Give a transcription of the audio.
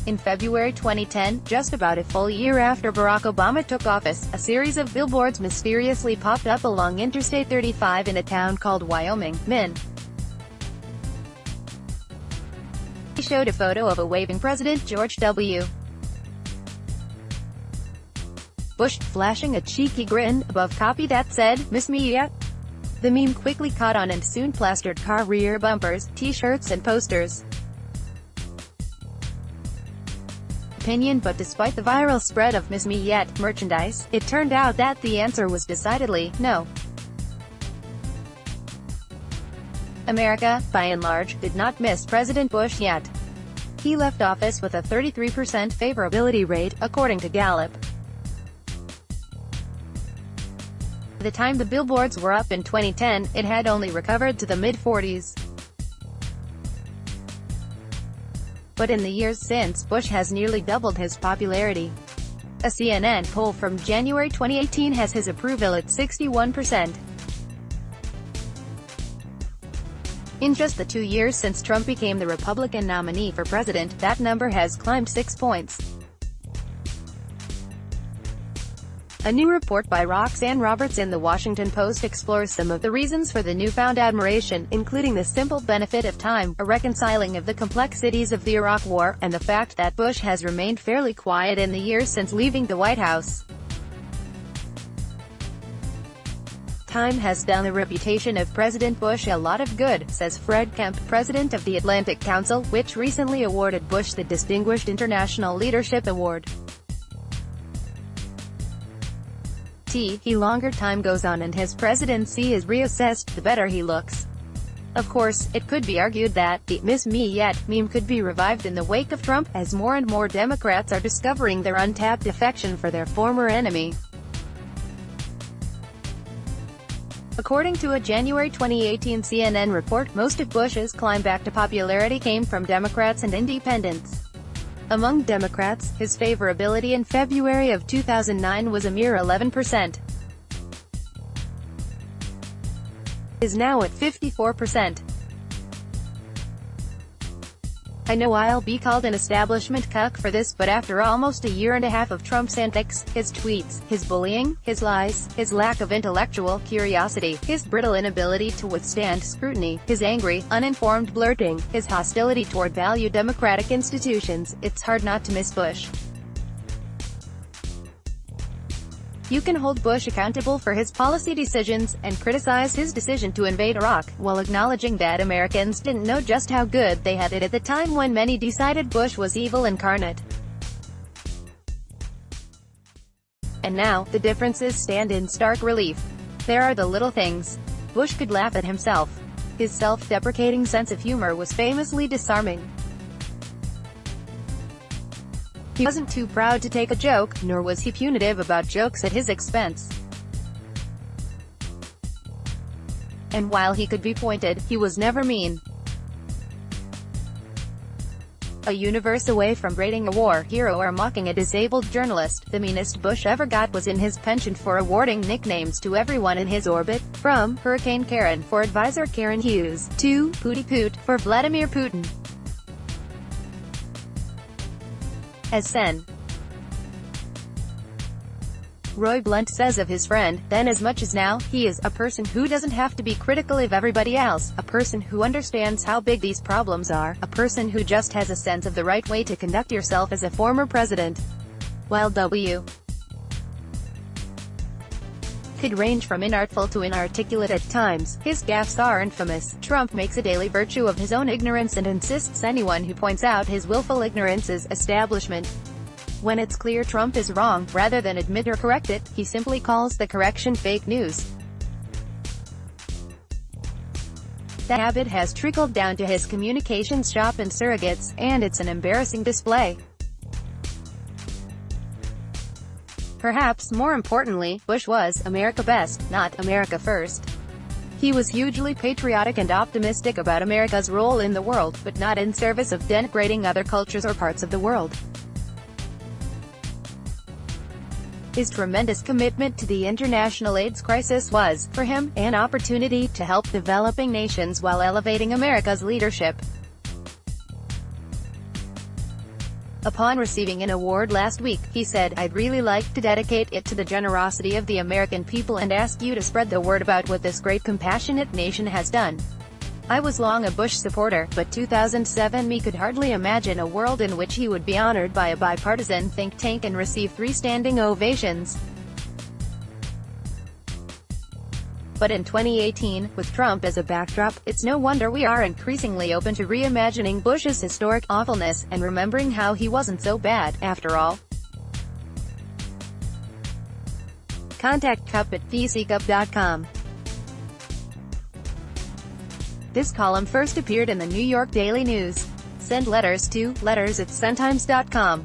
In February 2010, just about a full year after Barack Obama took office, a series of billboards mysteriously popped up along Interstate 35 in a town called Wyoming, Min. He showed a photo of a waving President George W. Bush, flashing a cheeky grin, above copy that said, "Miss me yet?" The meme quickly caught on and soon plastered car rear bumpers, t-shirts and posters. But despite the viral spread of "Miss Me Yet" merchandise, it turned out that the answer was decidedly, no. America, by and large, did not miss President Bush yet. He left office with a 33% favorability rate, according to Gallup. By the time the billboards were up in 2010, it had only recovered to the mid-40s. But in the years since, Bush has nearly doubled his popularity. A CNN poll from January 2018 has his approval at 61%. In just the 2 years since Trump became the Republican nominee for president, that number has climbed 6 points. A new report by Roxanne Roberts in The Washington Post explores some of the reasons for the newfound admiration, including the simple benefit of time, a reconciling of the complexities of the Iraq War, and the fact that Bush has remained fairly quiet in the years since leaving the White House. Time has done the reputation of President Bush a lot of good, says Fred Kemp, president of the Atlantic Council, which recently awarded Bush the Distinguished International Leadership Award. The longer time goes on and his presidency is reassessed, the better he looks. Of course, it could be argued that the "Miss Me Yet" meme could be revived in the wake of Trump, as more and more Democrats are discovering their untapped affection for their former enemy. According to a January 2018 CNN report, most of Bush's climb back to popularity came from Democrats and independents. Among Democrats, his favorability in February of 2009 was a mere 11%. It is now at 54%. I know I'll be called an establishment cuck for this, but after almost a year and a half of Trump's antics, his tweets, his bullying, his lies, his lack of intellectual curiosity, his brittle inability to withstand scrutiny, his angry, uninformed blurting, his hostility toward value democratic institutions, it's hard not to miss Bush. You can hold Bush accountable for his policy decisions, and criticize his decision to invade Iraq, while acknowledging that Americans didn't know just how good they had it at the time when many decided Bush was evil incarnate. And now, the differences stand in stark relief. There are the little things. Bush could laugh at himself. His self-deprecating sense of humor was famously disarming. He wasn't too proud to take a joke, nor was he punitive about jokes at his expense. And while he could be pointed, he was never mean. A universe away from rating a war hero or mocking a disabled journalist, the meanest Bush ever got was in his penchant for awarding nicknames to everyone in his orbit, from Hurricane Karen for advisor Karen Hughes, to Pooty Poot for Vladimir Putin. As Sen. Roy Blunt says of his friend, then as much as now, he is a person who doesn't have to be critical of everybody else, a person who understands how big these problems are, a person who just has a sense of the right way to conduct yourself as a former president. While W. could range from inartful to inarticulate at times, his gaffes are infamous. Trump makes a daily virtue of his own ignorance and insists anyone who points out his willful ignorance is establishment. When it's clear Trump is wrong, rather than admit or correct it, he simply calls the correction fake news. That habit has trickled down to his communications shop and surrogates, and it's an embarrassing display. Perhaps more importantly, Bush was America best, not America first. He was hugely patriotic and optimistic about America's role in the world, but not in service of denigrating other cultures or parts of the world. His tremendous commitment to the international AIDS crisis was, for him, an opportunity to help developing nations while elevating America's leadership. Upon receiving an award last week, he said, "I'd really like to dedicate it to the generosity of the American people and ask you to spread the word about what this great compassionate nation has done. I was long a Bush supporter, but 2007 me could hardly imagine a world in which he would be honored by a bipartisan think tank and receive 3 standing ovations." But in 2018, with Trump as a backdrop, it's no wonder we are increasingly open to reimagining Bush's historic awfulness, and remembering how he wasn't so bad, after all. Contact CUPP at CUPP.com. This column first appeared in the New York Daily News. Send letters to letters@suntimes.com.